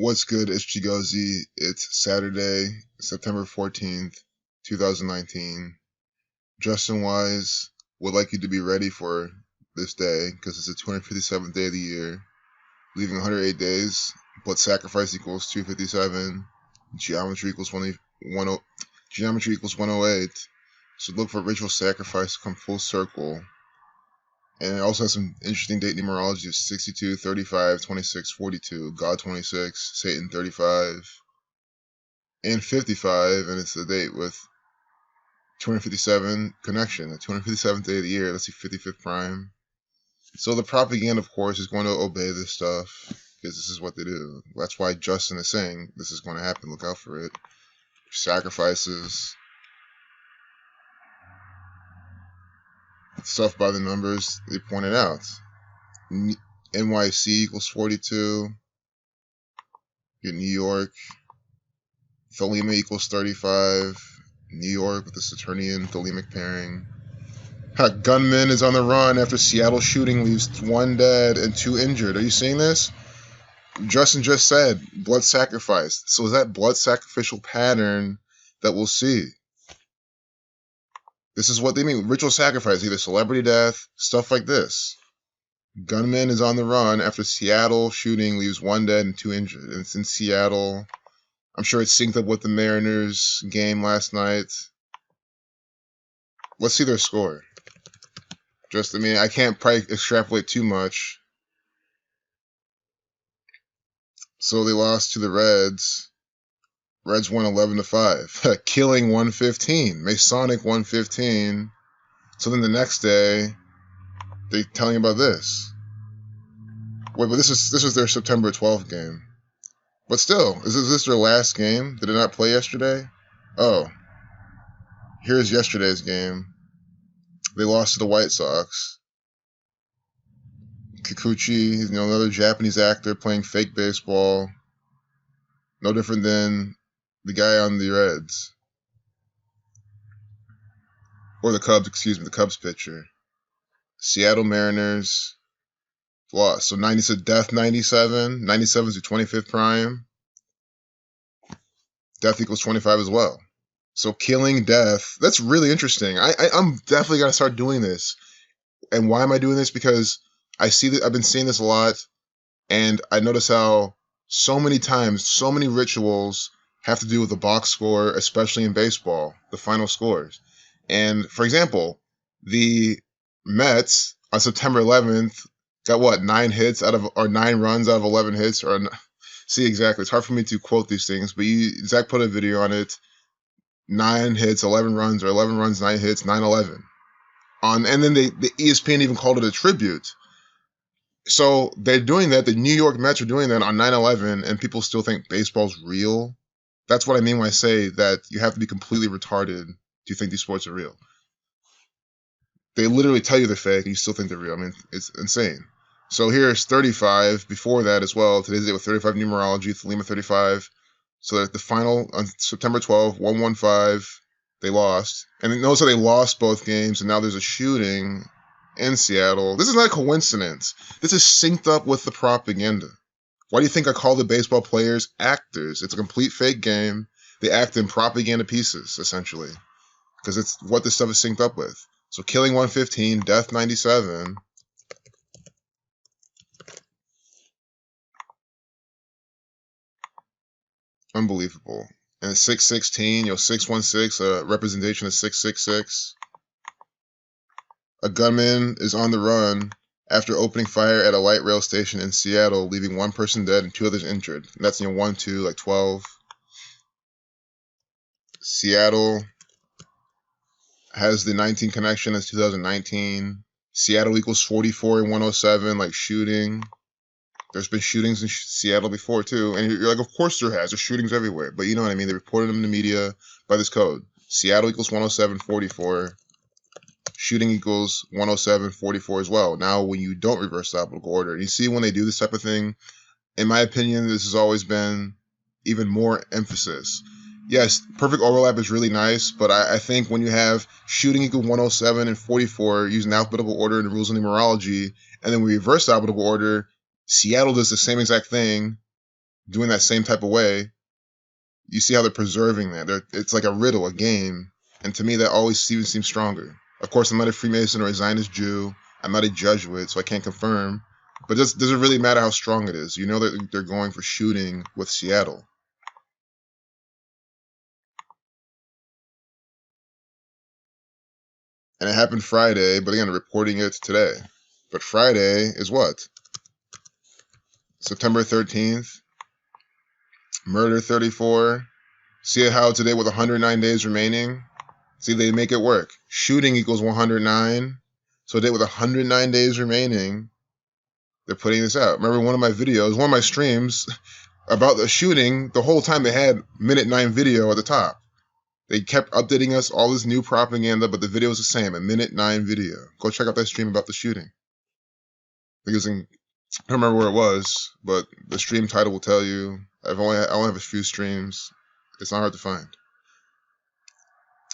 What's good, it's Chigozi. It's Saturday, September 14th, 2019. Justin Wise would like you to be ready for this day because it's the 257th day of the year, leaving 108 days. Blood sacrifice equals 257. Geometry equals 108. So look for ritual sacrifice to come full circle. And it also has some interesting date numerology of 62, 35, 26, 42, God 26, Satan 35, and 55, and it's a date with 257 connection, the 257th day of the year. Let's see, 55th prime. So the propaganda, of course, is going to obey this stuff because this is what they do. That's why Justin is saying this is going to happen. Look out for it. Sacrifices. Stuff by the numbers they pointed out. NYC equals 42. Get New York. Thelemic equals 35. New York with the Saturnian Thelemic pairing. Gunman is on the run after Seattle shooting leaves 1 dead and 2 injured. Are you seeing this? Justin just said blood sacrifice. So is that blood sacrificial pattern that we'll see? This is what they mean. Ritual sacrifice, either celebrity death, stuff like this. Gunman is on the run after Seattle shooting leaves 1 dead and 2 injured. And it's in Seattle. I'm sure it's synced up with the Mariners game last night. Let's see their score. I can't probably extrapolate too much. So they lost to the Reds. Reds won 11-5. Killing 115. Masonic 115. So then the next day, they're telling about this. Wait, but this was their September 12th game. But still, is this their last game? Did they not play yesterday? Oh. Here's yesterday's game. They lost to the White Sox. Kikuchi, another Japanese actor playing fake baseball. No different than the guy on the Reds. Or the Cubs, the Cubs pitcher. Seattle Mariners lost. So 90 is a death 97. 97 is your 25th prime. Death equals 25 as well. So killing death, that's really interesting. I'm definitely going to start doing this. And why am I doing this? Because I've been seeing this a lot, and I notice how so many times, so many rituals have to do with the box score, especially in baseball, the final scores. And for example, the Mets on September 11th got 9 runs out of 11 hits, see exactly. It's hard for me to quote these things, but Zach put a video on it. 9 hits, 11 runs, or 11 runs, 9 hits, 9-11. And then the ESPN even called it a tribute. So they're doing that. The New York Mets are doing that on 9/11, and people still think baseball's real. That's what I mean when I say that you have to be completely retarded to think these sports are real. They literally tell you they're fake, and you still think they're real. I mean, it's insane. So here's 35. Before that as well, today's day with 35 numerology, Thelema 35. So that the final on September 12th, 115, they lost. And notice how they lost both games, and now there's a shooting in Seattle. This is not a coincidence. This is synced up with the propaganda. Why do you think I call the baseball players actors? It's a complete fake game. They act in propaganda pieces, essentially, because it's what this stuff is synced up with. So killing 115, death 97. Unbelievable. And 616, 616, a representation of 666. A gunman is on the run after opening fire at a light rail station in Seattle, leaving 1 person dead and 2 others injured. And that's 1, 2, 12. Seattle has the 19 connection as 2019. Seattle equals 44 and 107, shooting. There's been shootings in Seattle before, too. And you're like, of course there has. There's shootings everywhere. But you know what I mean? They reported them in the media by this code. Seattle equals 107, 44. Shooting equals 107, 44 as well. Now, when you don't reverse the alphabetical order, you see when they do this type of thing, in my opinion, this has always been even more emphasis. Yes, perfect overlap is really nice, but I think when you have shooting equal 107 and 44 using alphabetical order and the rules of numerology, and then we reverse the alphabetical order, Seattle does the same exact thing, doing that same type of way, you see how they're preserving that. It's like a riddle, a game. And to me, that always seems stronger. Of course, I'm not a Freemason or a Zionist Jew. I'm not a Jesuit, so I can't confirm. But does it really matter how strong it is? You know that they're going for shooting with Seattle. And it happened Friday, but again, reporting it today. But Friday is what? September 13th. Murder 34. See how today with 109 days remaining? See, they make it work. Shooting equals 109. So today with 109 days remaining, they're putting this out. Remember one of my videos, one of my streams about the shooting, the whole time they had minute 9 video at the top. They kept updating us, all this new propaganda, but the video was the same, a minute 9 video. Go check out that stream about the shooting. Because I don't remember where it was, but the stream title will tell you. I only have a few streams. It's not hard to find.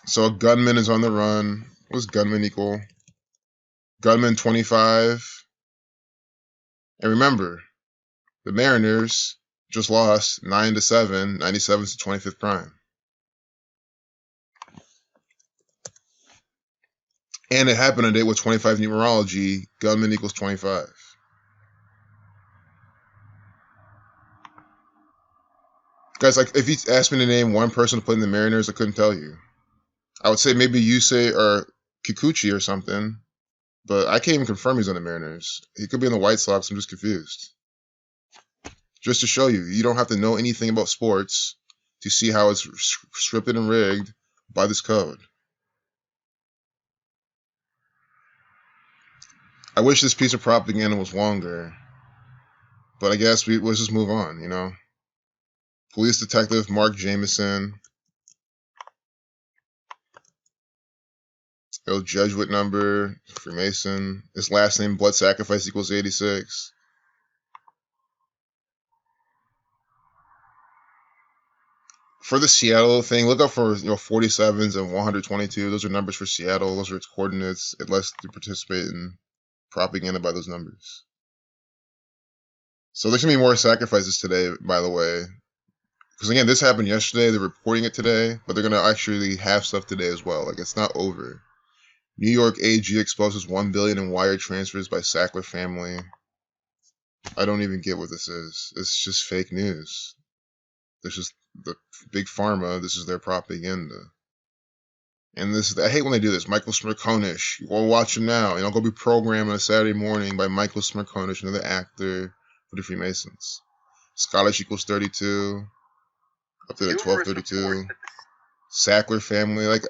So a gunman is on the run. What does gunman equal? Gunman 25. And remember, the Mariners just lost 9-7, 97's to 25th prime. And it happened on a day with 25 numerology. Gunman equals 25. Guys, like, if you asked me to name one person to put in the Mariners, I couldn't tell you. I would say maybe Yusei or Kikuchi or something, but I can't even confirm he's on the Mariners. He could be on the White Sox. I'm just confused. Just to show you, you don't have to know anything about sports to see how it's scripted and rigged by this code. I wish this piece of propaganda was longer, but I guess let's just move on, you know? Police Detective Mark Jameson. Jesuit number, Freemason. His last name, blood sacrifice equals 86. For the Seattle thing, look up for 47s and 122. Those are numbers for Seattle. Those are its coordinates. It lets you participate in propaganda by those numbers. So there's going to be more sacrifices today, by the way. Because again, this happened yesterday. They're reporting it today, but they're going to actually have stuff today as well. Like, it's not over. New York AG exposes $1 billion in wire transfers by Sackler family. I don't even get what this is. It's just fake news. This is the big pharma. This is their propaganda. And this, I hate when they do this. Michael Smirkonish. You go watch him now. Go be programmed on a Saturday morning by Michael Smirkonish, another actor for the Freemasons. Scottish equals 32. Up to the 1232. Sackler family. Like,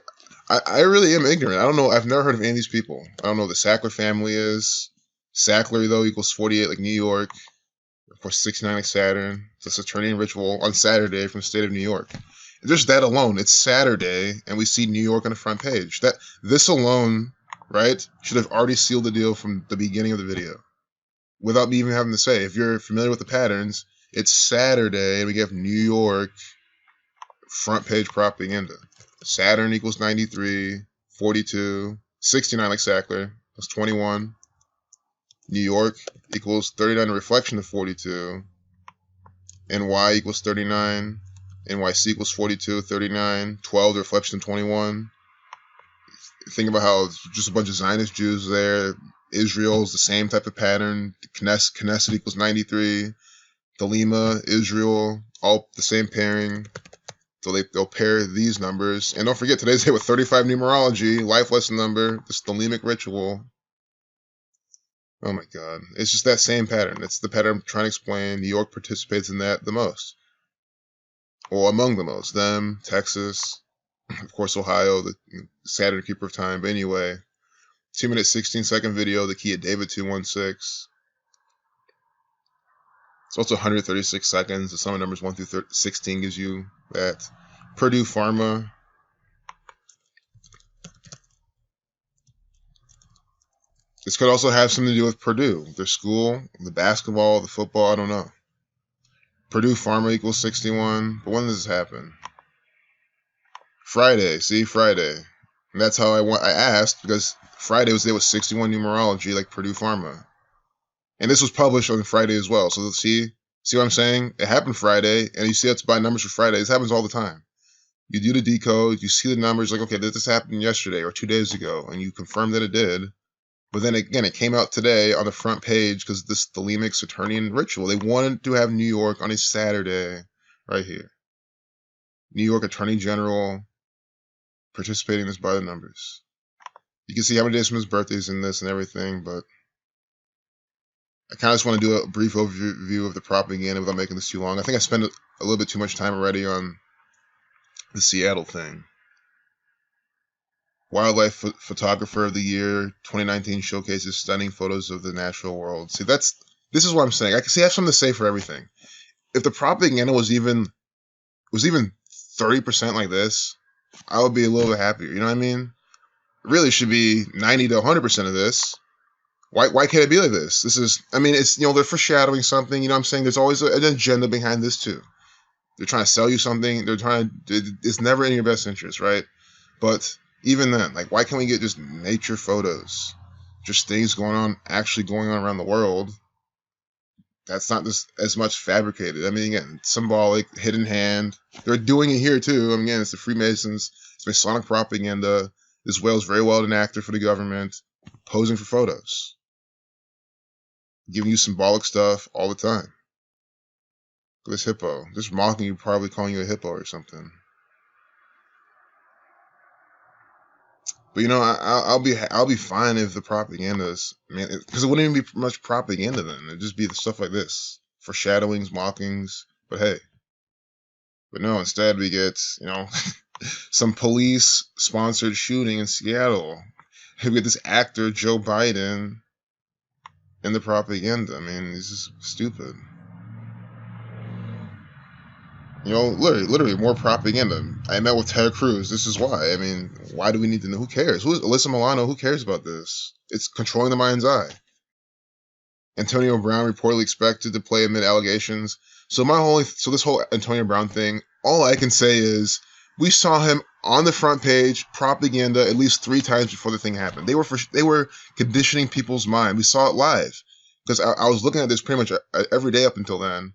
I really am ignorant. I don't know. I've never heard of any of these people. I don't know who the Sackler family is. Sackler, though, equals 48 like New York. Of course, 69 like Saturn. So it's a Saturnian ritual on Saturday from the state of New York. Just that alone, it's Saturday, and we see New York on the front page. This alone, right, should have already sealed the deal from the beginning of the video. Without me even having to say. If you're familiar with the patterns, it's Saturday, and we get New York front page propaganda. Saturn equals 93, 42, 69 like Sackler, that's 21. New York equals 39, a reflection of 42. NY equals 39. NYC equals 42, 39. 12, the reflection of 21. Think about how it's just a bunch of Zionist Jews there. Israel's the same type of pattern. Knesset equals 93. Thelemic, Israel, all the same pairing. So they'll pair these numbers. And don't forget, today's day with 35 numerology, life lesson number, this Thelemic ritual. Oh my God. It's just that same pattern. It's the pattern I'm trying to explain. New York participates in that the most. Or among the most. Them, Texas, of course, Ohio, the Saturn keeper of time. But anyway, 2-minute, 16-second video, the key at David 216. It's also 136 seconds. The sum of numbers 1 through 16 gives you that. Purdue Pharma. This could also have something to do with Purdue. Their school, the basketball, the football, I don't know. Purdue Pharma equals 61. But when does this happen? Friday. See, Friday. And that's how I asked, because Friday was there with 61 numerology, like Purdue Pharma. And this was published on Friday as well. So let's see. See what I'm saying? It happened Friday, and you see it's by numbers for Friday. This happens all the time. You do the decode, you see the numbers, like, okay, this happened yesterday or 2 days ago, and you confirm that it did. But then again, it came out today on the front page because this Thelemic Saturnian ritual. They wanted to have New York on a Saturday, right here. New York Attorney General participating in this by the numbers. You can see how many days from his birthday is in this and everything, but I kind of just want to do a brief overview of the propaganda without making this too long. I think I spent a little bit too much time already on the Seattle thing. Wildlife Photographer of the Year 2019 showcases stunning photos of the natural world. See, this is what I'm saying. I have something to say for everything. If the propaganda was even 30% like this, I would be a little bit happier. You know what I mean? It really should be 90 to 100% of this. Why can't it be like this? This is, I mean, it's, they're foreshadowing something. You know what I'm saying? There's always an agenda behind this too. They're trying to sell you something. It's never in your best interest, right? But even then, like, why can't we get just nature photos? Just things actually going on around the world. That's not just as much fabricated. I mean, again, symbolic, hidden hand. They're doing it here too. I mean, again, it's the Freemasons. It's Masonic propaganda. This whale's very well an actor for the government, posing for photos, giving you symbolic stuff all the time. Look at this hippo. Just mocking you, probably calling you a hippo or something. But I'll be fine if the propaganda's, man, because it wouldn't even be much propaganda then. It'd just be the stuff like this, foreshadowings, mockings. But hey, no. Instead, we get some police-sponsored shooting in Seattle. We get this actor Joe Biden in the propaganda. I mean, this is stupid. Literally more propaganda. I met with Ted Cruz. This is why. I mean, why do we need to know? Who cares? Who is Alyssa Milano? Who cares about this? It's controlling the mind's eye. Antonio Brown reportedly expected to play amid allegations. So this whole Antonio Brown thing, all I can say is we saw him on the front page propaganda at least 3 times before the thing happened. They were conditioning people's mind. We saw it live because I was looking at this pretty much every day up until then.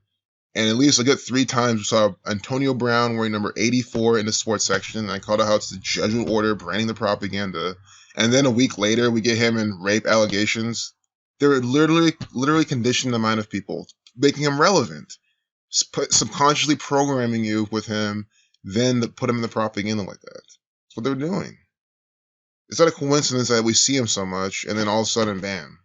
And at least a good 3 times we saw Antonio Brown wearing number 84 in the sports section. And I called out how it's the Jesuit order branding the propaganda. And then a week later, we get him in rape allegations. They're literally conditioning the mind of people, making him relevant, subconsciously programming you with him, then put him in the propaganda like that. That's what they're doing. It's not a coincidence that we see him so much, and then all of a sudden, bam.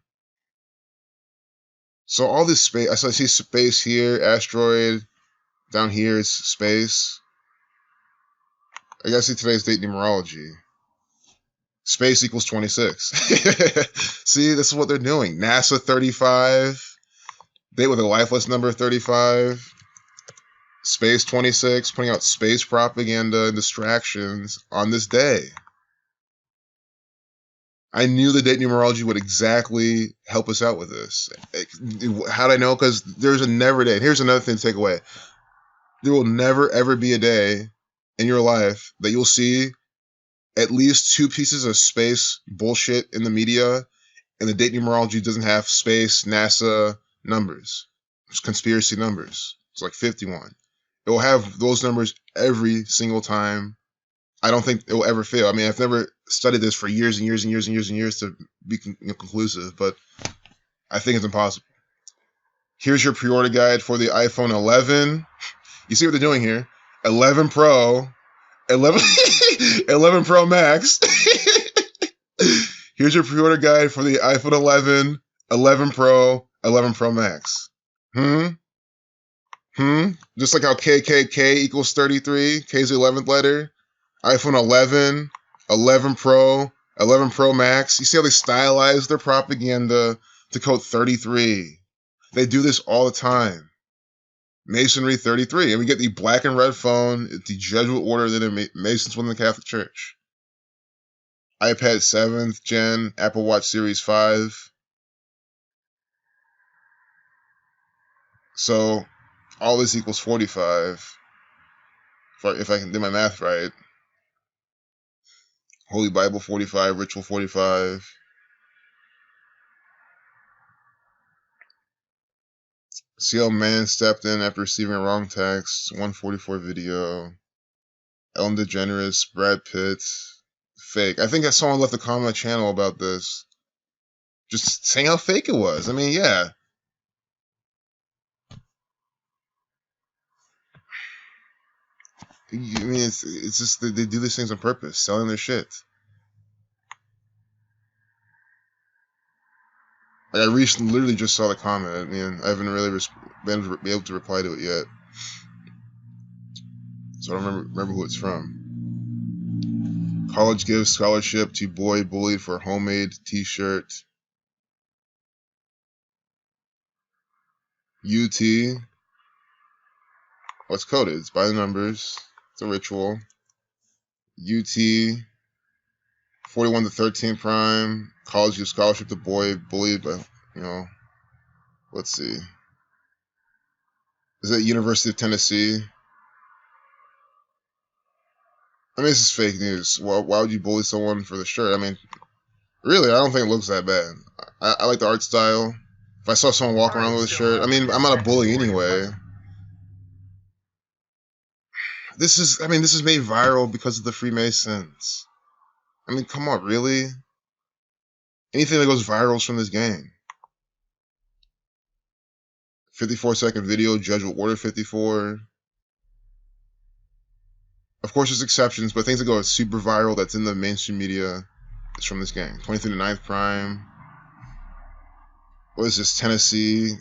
So all this space, I see space here, asteroid, down here is space. I gotta see today's date numerology. Space equals 26. See, this is what they're doing. NASA 35, date with a lifeless number 35. Space 26, putting out space propaganda and distractions on this day. I knew the date numerology would exactly help us out with this. How'd I know? Because there's a never day. Here's another thing to take away. There will never, ever be a day in your life that you'll see at least 2 pieces of space bullshit in the media, and the date numerology doesn't have space, NASA numbers. It's conspiracy numbers. It's like 51. It will have those numbers every single time. I don't think it will ever fail. I mean, I've never studied this for years and years and years and years and years to be conclusive, but I think it's impossible. Here's your pre-order guide for the iPhone 11. You see what they're doing here? 11 Pro, 11, 11 Pro Max. Here's your pre-order guide for the iPhone 11, 11 Pro, 11 Pro Max. Just like how KKK equals 33, K is the 11th letter. iPhone 11, 11 Pro, 11 Pro Max. You see how they stylize their propaganda to code 33. They do this all the time. Masonry 33. And we get the black and red phone, the Jesuit order that the Masons within the Catholic Church. iPad 7th gen, Apple Watch Series 5. So all this equals 45. If I can do my math right. Holy Bible 45, Ritual 45. See how man stepped in after receiving a wrong text. 144 video. Ellen DeGeneres, Brad Pitt. Fake. I think that someone left a comment on my channel about this. Just saying how fake it was. I mean, yeah. I mean, it's just they do these things on purpose, selling their shit. Like I recently, literally just saw the comment. I mean, I haven't really been able to reply to it yet, so I don't remember who it's from. College gives scholarship to boy bullied for homemade T-shirt. UT. What's coded? It's by the numbers. It's a ritual. UT. 41 to 13 prime. College gives scholarship to boy bullied by, let's see. Is it University of Tennessee? I mean, this is fake news. Well, why would you bully someone for the shirt? I mean, really, I don't think it looks that bad. I like the art style. If I saw someone walk around with a shirt, I mean, I'm not a bully anyway. This is made viral because of the Freemasons. I mean, come on, really? Anything that goes viral is from this gang. 54-second video, Judge will order 54. Of course, there's exceptions, but things that go super viral that's in the mainstream media is from this gang. 23 to 9th prime. What is this? Tennessee.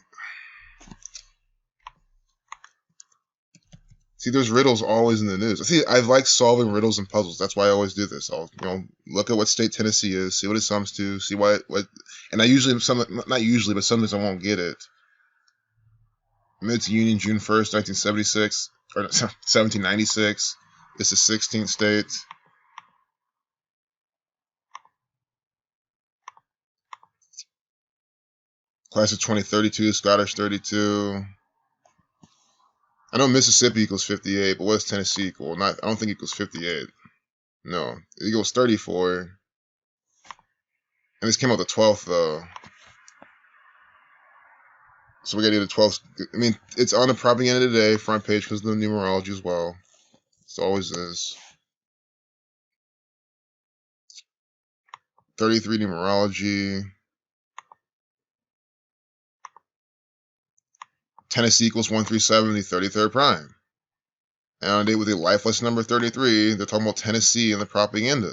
See, there's riddles always in the news. See, I like solving riddles and puzzles. That's why I always do this. I'll, look at what state Tennessee is, see what it sums to, see what, and I usually, not usually, but sometimes I won't get it. Admitted to Union June 1st, 1976, or 1796. It's the 16th state. Class of 2032, Scottish 32. I know Mississippi equals 58, but what does Tennessee equal? I don't think it equals 58. No, it equals 34. And this came out the 12th, though. So we gotta do the 12th. I mean, it's on the propaganda today, front page, because of the numerology as well. It always is. 33 numerology. Tennessee equals 1370, 33rd prime. And on a date with the life lesson number 33, they're talking about Tennessee and the propaganda.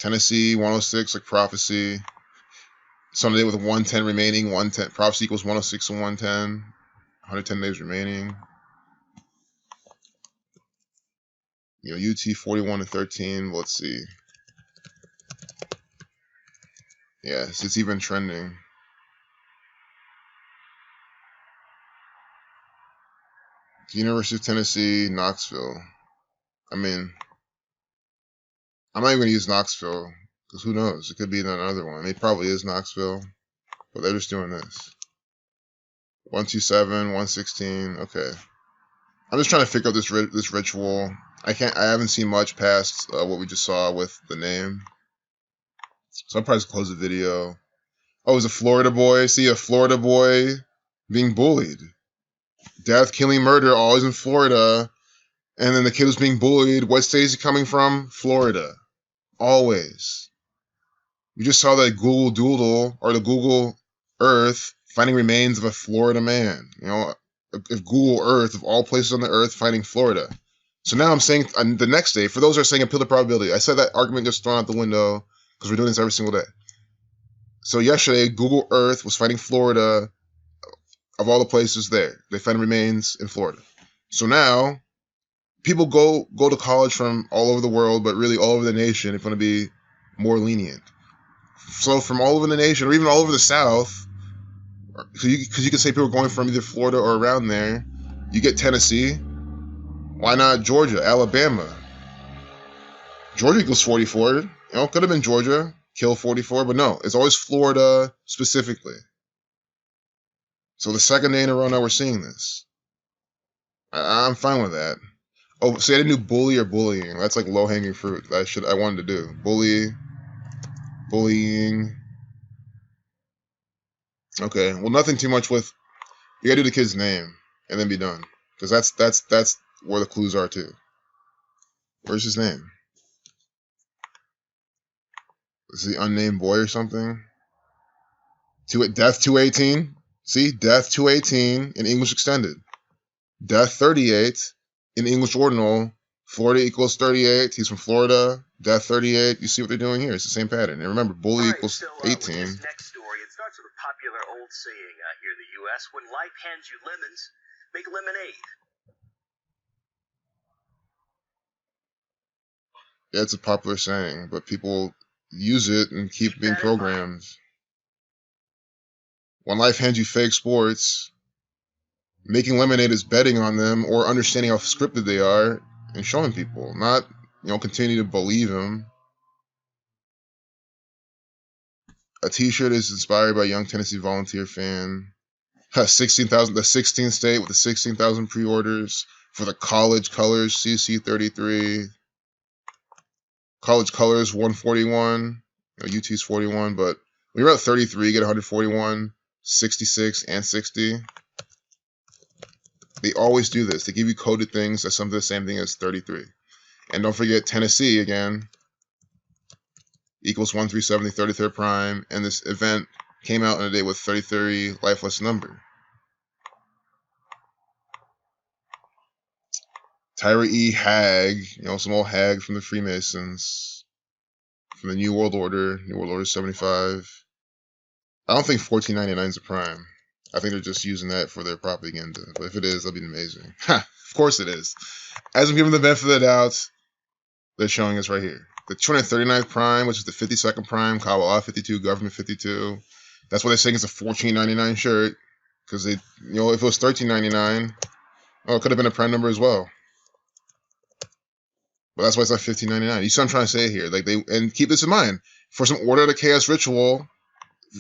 Tennessee, 106, like prophecy. So on a date with 110 remaining, 110, prophecy equals 106 and 110. 110 days remaining. UT 41 and 13. Let's see. Yes, it's even trending. University of Tennessee, Knoxville. I mean, I'm not even going to use Knoxville, because who knows? It could be another one. It probably is Knoxville, but they're just doing this. 127, 116, okay. I'm just trying to figure out this ritual. I haven't seen much past what we just saw with the name. So I'll probably just close the video. Oh, it was a Florida boy. See, a Florida boy being bullied. Death, killing, murder, always in Florida. And then the kid was being bullied. What state is he coming from? Florida. Always. We just saw that Google Doodle, or the Google Earth, finding remains of a Florida man. If Google Earth, of all places on the earth, finding Florida. So now I'm saying the next day, for those who are saying appeal to probability, I said that argument gets thrown out the window because we're doing this every single day. So yesterday, Google Earth was finding Florida. Of all the places there, they find remains in Florida. So now, people go to college from all over the world, but really all over the nation, if you want to be more lenient. So from all over the nation, or even all over the South, because you can say people are going from either Florida or around there, you get Tennessee. Why not Georgia, Alabama? Georgia equals 44. Could have been Georgia, kill 44, but no, it's always Florida specifically. So the second day in a row now we're seeing this. I'm fine with that. Oh, see, I didn't do bully or bullying. That's like low-hanging fruit. I wanted to do. Bullying. Okay, well, nothing too much with You gotta do the kid's name and then be done. Because that's where the clues are too. Where's his name? Is he unnamed boy or something? Death 218. See? Death 218 in English extended. Death 38 in English ordinal. Florida equals 38. He's from Florida. Death 38. You see what they're doing here? It's the same pattern. And remember, bully equals 18. With this next story, it starts with a popular old saying here in the U.S. When life hands you lemons, make lemonade. Yeah, it's a popular saying, but people use it and keep being programmed. When life hands you fake sports, making lemonade is betting on them or understanding how scripted they are and showing people, not, continue to believe them. A t-shirt is inspired by a young Tennessee Volunteer fan. 16,000, the 16th state with the 16,000 pre-orders for the College Colors CC33. College Colors 141. UT's 41, but when you're at 33, you get 141, 66, and 60. They always do this. They give you coded things that's something the same thing as 33. And don't forget Tennessee again. Equals 1370, 33rd prime. And this event came out in a day with 33 lifeless number. Tyra E. Hag, some old hag from the Freemasons. From the New World Order. New World Order 75. I don't think 1499 is a prime. I think they're just using that for their propaganda. But if it is, that'll be amazing. Ha! Of course it is. As I'm giving the benefit of the doubt, they're showing us right here. The 239th prime, which is the 52nd prime, Kabbalah 52, Government 52. That's why they're saying it's a $14.99 shirt. Because they, if it was $13.99, it could have been a prime number as well. But that's why it's like $15.99. You see what I'm trying to say here? And keep this in mind. For some Order of the Chaos ritual,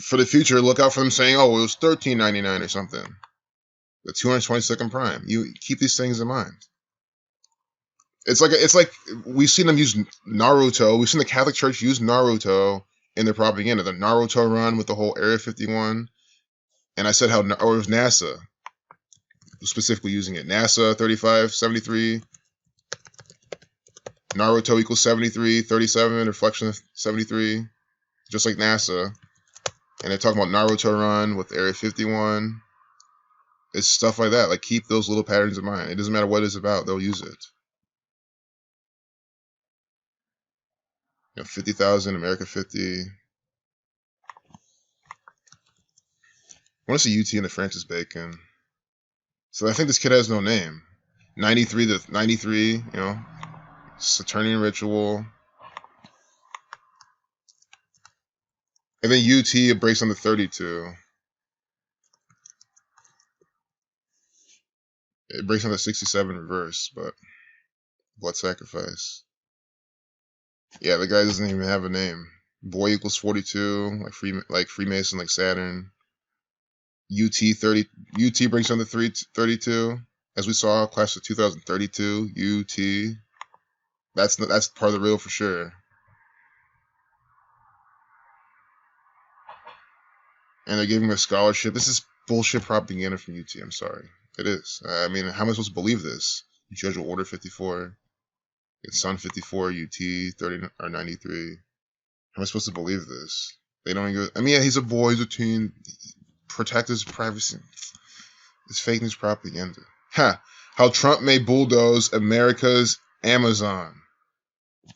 for the future, look out for them saying, it was $13.99 or something. The 222nd prime. You keep these things in mind. It's like we've seen them use Naruto. We've seen the Catholic Church use Naruto in their propaganda. The Naruto run with the whole Area 51. And I said or it was NASA specifically using it. NASA 3573. Naruto equals 73, 37, reflection of 73. Just like NASA. And they're talking about Naruto run with Area 51. It's stuff like that. Keep those little patterns in mind. It doesn't matter what it's about. They'll use it. 50,000, America 50. I want to see UT and the Francis Bacon. So I think this kid has no name. 93, Saturnian ritual. And then UT, it breaks on the 32. It breaks on the 67 reverse, but blood sacrifice. Yeah, the guy doesn't even have a name. Boy equals 42, like Freemason, like Saturn. UT breaks on the 32, as we saw, class of 2032. UT. That's part of the real for sure. And they're giving him a scholarship. This is bullshit propaganda from UT. I'm sorry. It is. I mean, how am I supposed to believe this? Jesuit Order 54. It's Sun 54, UT 30 or 93. How am I supposed to believe this? They don't even. I mean, yeah, he's a boy, he's a teen. Protect his privacy. It's fake news propaganda. Ha! How Trump may bulldoze America's Amazon.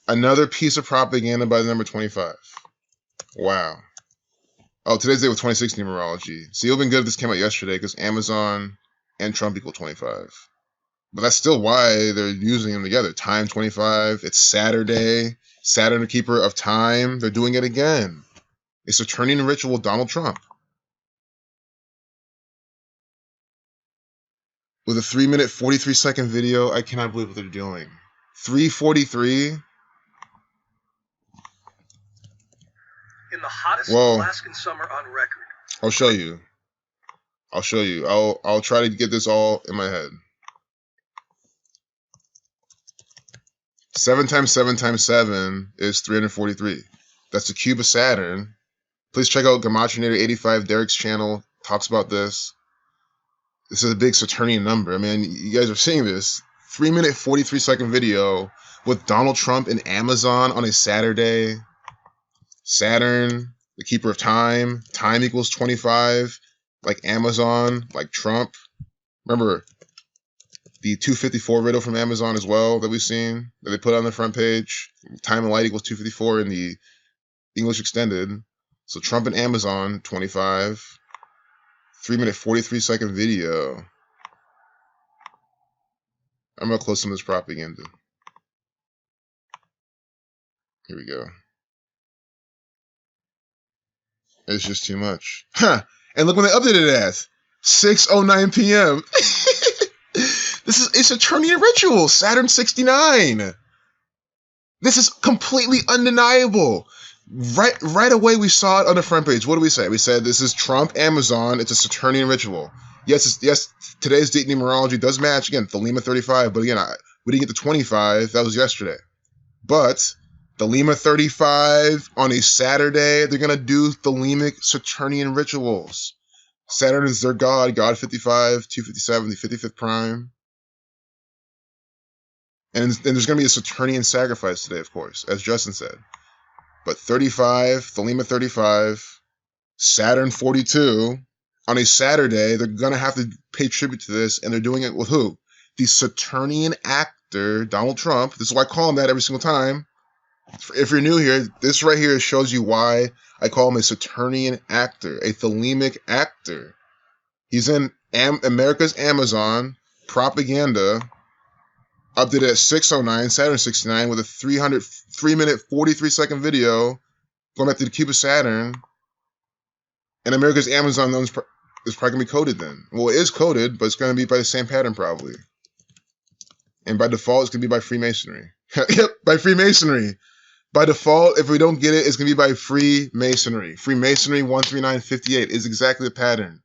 Another piece of propaganda by the number 25. Wow. Oh, today's day with 26 numerology. See, it would have been good if this came out yesterday because Amazon and Trump equal 25. But that's still why they're using them together. Time 25. It's Saturday. Saturn, the keeper of time. They're doing it again. It's a turning ritual with Donald Trump. With a 3-minute, 43-second video, I cannot believe what they're doing. 3:43. In the hottest Alaskan summer on record. I'll show you. I'll try to get this all in my head. 7 times 7 times 7 is 343. That's the cube of Saturn. Please check out gematria.codes 85. Derek's channel talks about this. This is a big Saturnian number. I mean, you guys are seeing this. 3-minute, 43-second video with Donald Trump in Amazon on a Saturday. Saturn, the keeper of time. Time equals 25. Like Amazon, like Trump. Remember the 254 riddle from Amazon as well that we've seen, that they put on the front page. Time and light equals 254 in the English extended. So Trump and Amazon, 25. 3-minute, 43-second video. I'm going to close some of this propaganda. Here we go. It's just too much. Huh. And look when they updated it at 6:09 p.m. It's a Saturnian ritual. Saturn 69. This is completely undeniable. Right away we saw it on the front page. What do we say? We said this is Trump, Amazon. It's a Saturnian ritual. Yes, today's date numerology does match. Again, Thelemic 35. But again, we didn't get to 25. That was yesterday. But Thelemic 35 on a Saturday, they're going to do Thelemic Saturnian rituals. Saturn is their god. God 55, 257, the 55th prime. And there's going to be a Saturnian sacrifice today, of course, as Justin said. But 35, Thelemic 35, Saturn 42, on a Saturday, they're going to have to pay tribute to this, and they're doing it with who? The Saturnian actor, Donald Trump. This is why I call him that every single time. If you're new here, this right here shows you why I call him a Saturnian actor, a Thelemic actor. He's in America's Amazon propaganda, updated at 6:09, Saturn 69, with a 3-minute, 43-second video going back to the cube of Saturn. And America's Amazon is probably going to be coded then. Well, it is coded, but it's going to be by the same pattern probably. And by default, it's going to be by Freemasonry. Yep, by Freemasonry. By default, if we don't get it, it's going to be by Freemasonry. Freemasonry 13958 is exactly the pattern.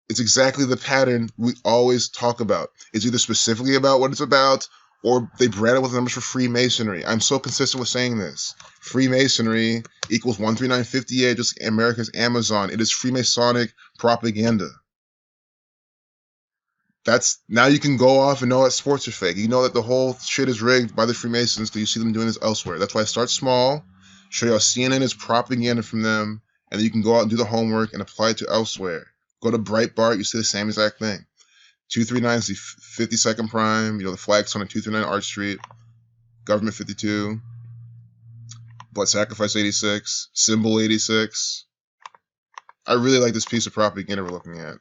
It's exactly the pattern we always talk about. It's either specifically about what it's about, or they brand it with numbers for Freemasonry. I'm so consistent with saying this. Freemasonry equals 13958, just America's Amazon. It is Freemasonic propaganda. Now you can go off and know that sports are fake. You know that the whole shit is rigged by the Freemasons because you see them doing this elsewhere. That's why I start small, show you how CNN is propaganda from them, and then you can go out and do the homework and apply it to elsewhere. Go to Breitbart, you see the same exact thing. 239 is the 52nd prime. You know, the flag's on 239 Arch Street. Government 52. Blood Sacrifice 86. Symbol 86. I really like this piece of propaganda we're looking at.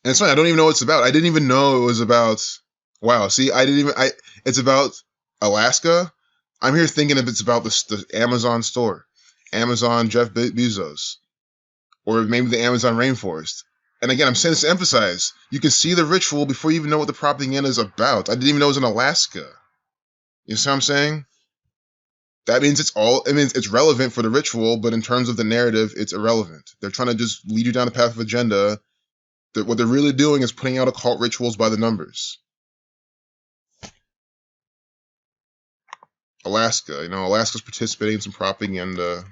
And it's funny, I don't even know what it's about. I didn't even know it was about... Wow, see, it's about Alaska. I'm here thinking if it's about the Amazon store. Amazon, Jeff Bezos. Or maybe the Amazon rainforest. And again, I'm saying this to emphasize, you can see the ritual before you even know what the propaganda is about. I didn't even know it was in Alaska. You see what I'm saying? That means it's relevant for the ritual, but in terms of the narrative, it's irrelevant. They're trying to just lead you down a path of agenda. What they're really doing is putting out occult rituals by the numbers. Alaska, Alaska's participating in some propaganda.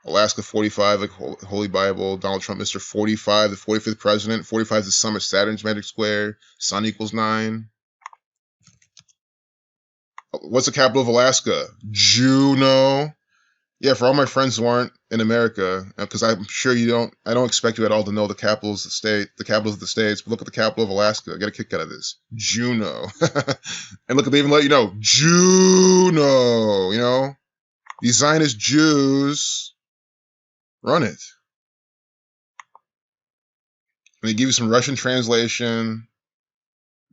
Alaska 45, like Holy Bible. Donald Trump, Mr. 45, the 45th president. 45 is the sum of Saturn's magic square. Sun equals 9. What's the capital of Alaska? Juneau. Yeah, for all my friends who aren't in America, because I'm sure I don't expect you at all to know the capitals of the states, but look at the capital of Alaska. I get a kick out of this. Juneau. And look, they even let you know, Juneau, These Zionist Jews run it. And they give you some Russian translation.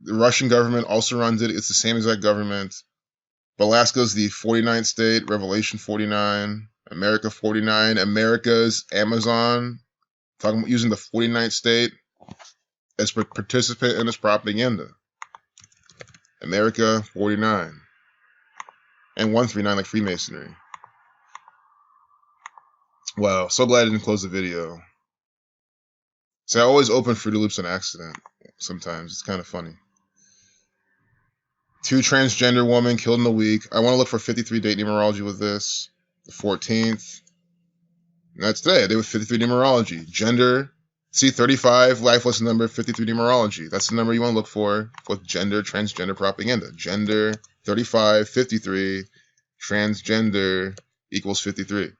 The Russian government also runs it. It's the same exact government. But Alaska's the 49th state, Revelation 49, America 49, America's Amazon, talking about using the 49th state as participant in this propaganda. America 49. And 139 like Freemasonry. Wow, so glad I didn't close the video. See, I always open Fruity Loops on accident sometimes. It's kind of funny. 2 transgender women killed in a week. I want to look for 53 date numerology with this. The 14th. And that's today. I did with 53 numerology. Gender, see 35, life lesson number, 53 numerology. That's the number you want to look for with gender, transgender propaganda. Gender, 35, 53, transgender equals 53.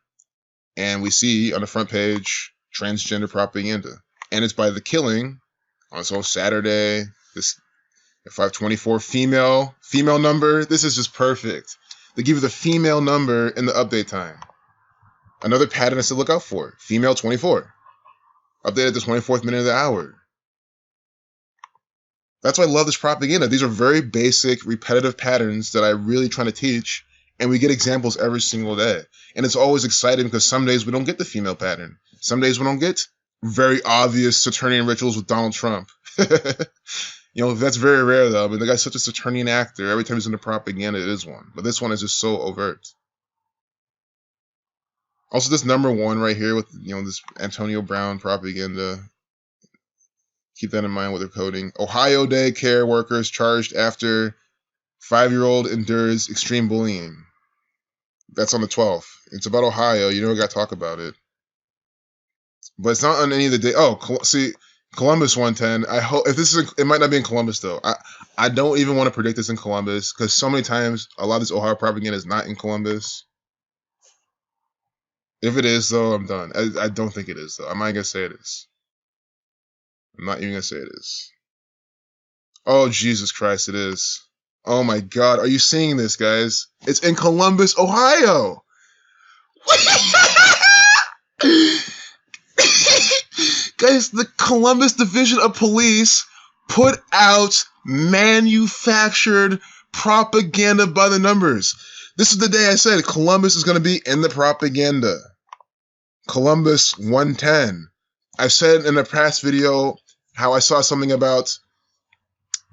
And we see on the front page, transgender propaganda. And it's by The Killing on Saturday, this 524 female number. This is just perfect. They give you the female number in the update time. Another pattern is to look out for. Female 24. Updated the 24th minute of the hour. That's why I love this propaganda. These are very basic, repetitive patterns that I really try to teach, and we get examples every single day. And it's always exciting because some days we don't get the female pattern. Some days we don't get very obvious Saturnian rituals with Donald Trump. That's very rare, though. I mean, the guy's such a Saturnian actor. Every time he's in the propaganda, it is one. But this one is just so overt. Also, this number 1 right here with, this Antonio Brown propaganda. Keep that in mind with their coding. Ohio daycare workers charged after 5-year-old endures extreme bullying. That's on the 12th. It's about Ohio. You know we got to talk about it. But it's not on any of the day. Oh, see, Columbus 110. I hope if this is, it might not be in Columbus though. I don't even want to predict this in Columbus because so many times a lot of this Ohio propaganda is not in Columbus. If it is though, I'm done. I don't think it is though. I'm not gonna say it is. I'm not even gonna say it is. Oh Jesus Christ, it is. Oh my God, are you seeing this, guys? It's in Columbus, Ohio. Guys, the Columbus Division of Police put out manufactured propaganda by the numbers. This is the day I said Columbus is going to be in the propaganda. Columbus 110. I said in a past video how I saw something about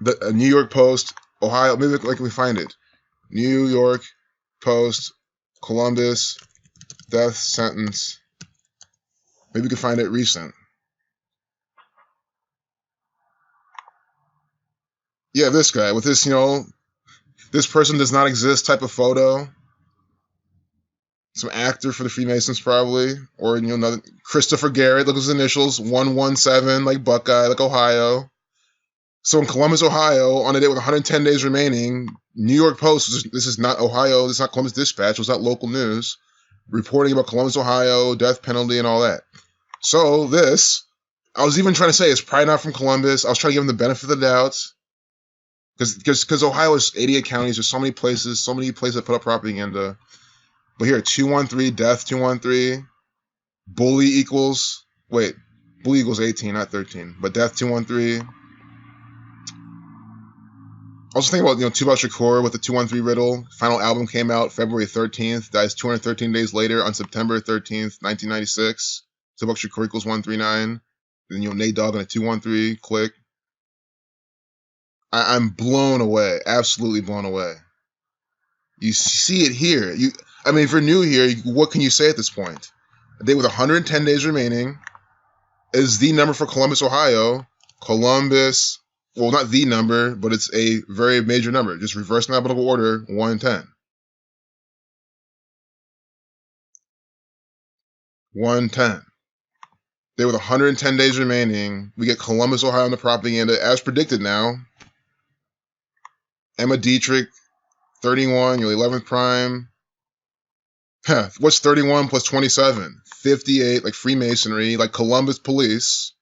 the New York Post, Ohio. Maybe we find it. New York Post, Columbus, death sentence. Maybe we can find it recent. Yeah, this guy with this, this person does not exist type of photo. Some actor for the Freemasons probably. Or, another Christopher Garrett, look at his initials, 117, like Buckeye, like Ohio. So in Columbus, Ohio, on a day with 110 days remaining, New York Post, this is not Ohio, this is not Columbus Dispatch, it was not local news, reporting about Columbus, Ohio, death penalty and all that. So this, I was even trying to say it's probably not from Columbus. I was trying to give them the benefit of the doubt. Because Ohio is 88 counties, there's so many places that put up propaganda. But here, 213, death 213, bully equals 18, not 13, but death 213. Also think about, Tupac Shakur with the 213 riddle. Final album came out February 13th, dies 213 days later on September 13th, 1996. Tupac Shakur equals 139. Then, Nate Dogg on a 213, click. I'm blown away, absolutely blown away. You see it here. If you're new here, what can you say at this point? A day with 110 days remaining is the number for Columbus, Ohio. Columbus, well, not the number, but it's a very major number. Just reverse alphabetical order, 110. 110. Day with 110 days remaining. We get Columbus, Ohio in the propaganda, as predicted now. Emma Dietrich, 31, 11th prime. What's 31 plus 27? 58, like Freemasonry, like Columbus Police.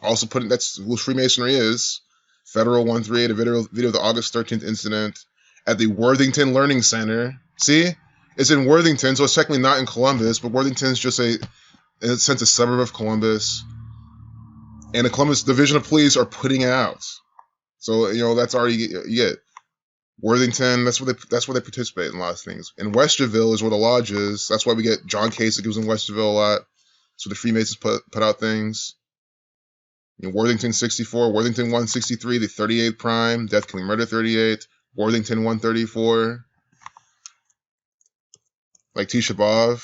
Also that's what Freemasonry is. Federal 138, a video of the August 13th incident at the Worthington Learning Center. See? It's in Worthington, so it's technically not in Columbus, but Worthington's just in a sense, a suburb of Columbus. And the Columbus Division of Police are putting it out. So, that's already you get. Worthington, that's where they participate in a lot of things. And Westerville is where the lodge is. That's why we get John Kasich who's in Westerville a lot. So the Freemasons put out things. Worthington 64, Worthington 163, the 38th prime, Death Killing Murder 38, Worthington 134, like Tisha B'Av,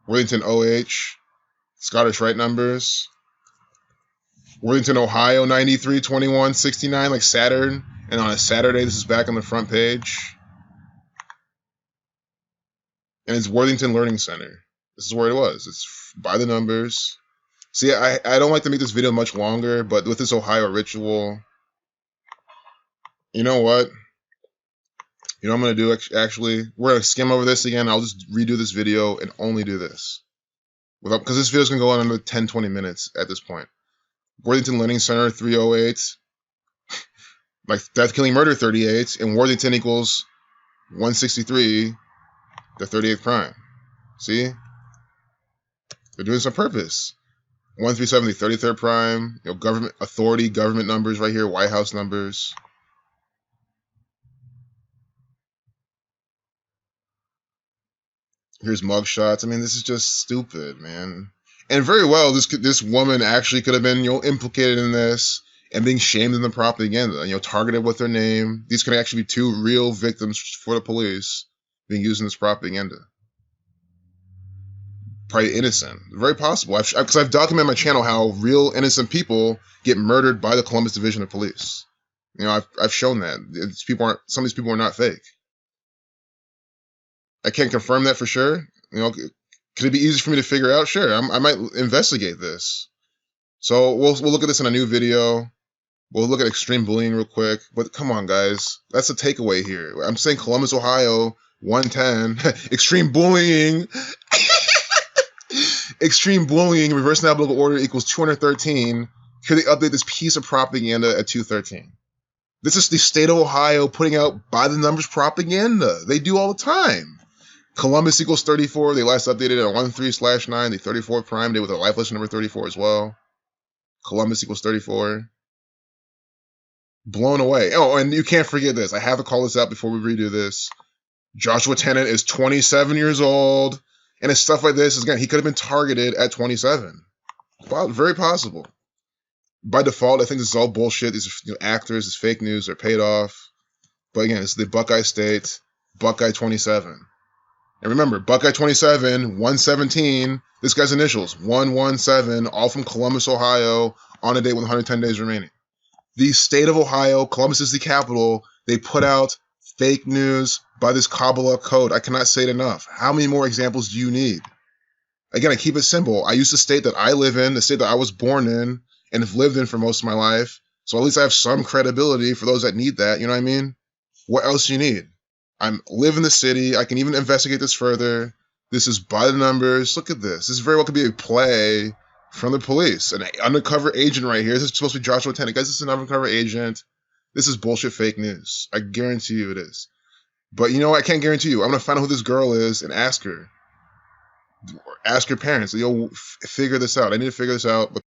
Worthington OH, Scottish Rite numbers, Worthington, Ohio 93, 21, 69, like Saturn. And on a Saturday, this is back on the front page. And it's Worthington Learning Center. This is where it was. It's by the numbers. See, I don't like to make this video much longer, but with this Ohio ritual, you know what? You know what I'm going to do, actually? We're going to skim over this again. I'll just redo this video and only do this. Because this video is going to go on another 10, 20 minutes at this point. Worthington Learning Center, 308. Like, death, killing, murder, 38. And Worthington equals 163, the 38th prime. See? They're doing this on purpose. 137, the 33rd prime. You know, government authority, government numbers right here, White House numbers. Here's mugshots. I mean, this is just stupid, man. And very well, this woman actually could have been, you know, implicated in this and being shamed in the propaganda, you know, targeted with their name. These could actually be two real victims for the police being used in this propaganda. Probably innocent. Very possible. Because I've documented on my channel how real innocent people get murdered by the Columbus Division of Police. You know, I've shown that. Some of these people are not fake. I can't confirm that for sure. You know, could it be easy for me to figure out? Sure, I might investigate this. So we'll look at this in a new video. We'll look at extreme bullying real quick. But come on, guys. That's the takeaway here. I'm saying Columbus, Ohio, 110. Extreme bullying. Extreme bullying, reverse alphabetical order equals 213. Here they update this piece of propaganda at 213. This is the state of Ohio putting out by the numbers propaganda. They do all the time. Columbus equals 34. They last updated at 13/9, the 34th prime day with a life lesson number 34 as well. Columbus equals 34. Blown away. Oh, and you can't forget this. I have to call this out before we redo this. Joshua Tennant is 27 years old. And it's stuff like this. Again, he could have been targeted at 27. Well, very possible. By default, I think this is all bullshit. These are, you know, actors. It's fake news. They're paid off. But again, it's the Buckeye State. Buckeye 27. And remember, Buckeye 27, 117, this guy's initials, 117, all from Columbus, Ohio, on a date with 110 days remaining. The state of Ohio, Columbus is the capital, they put out fake news by this Kabbalah code. I cannot say it enough. How many more examples do you need? Again, I keep it simple. I use the state that I live in, the state that I was born in, and have lived in for most of my life. So at least I have some credibility for those that need that, you know what I mean? What else do you need? I live in the city. I can even investigate this further. This is by the numbers. Look at this. This very well could be a play from the police. An undercover agent right here. This is supposed to be Joshua Tennant. Guys, this is an undercover agent. This is bullshit fake news. I guarantee you it is. But you know what? I can't guarantee you. I'm going to find out who this girl is and ask her. Ask her parents. You'll figure this out. I need to figure this out.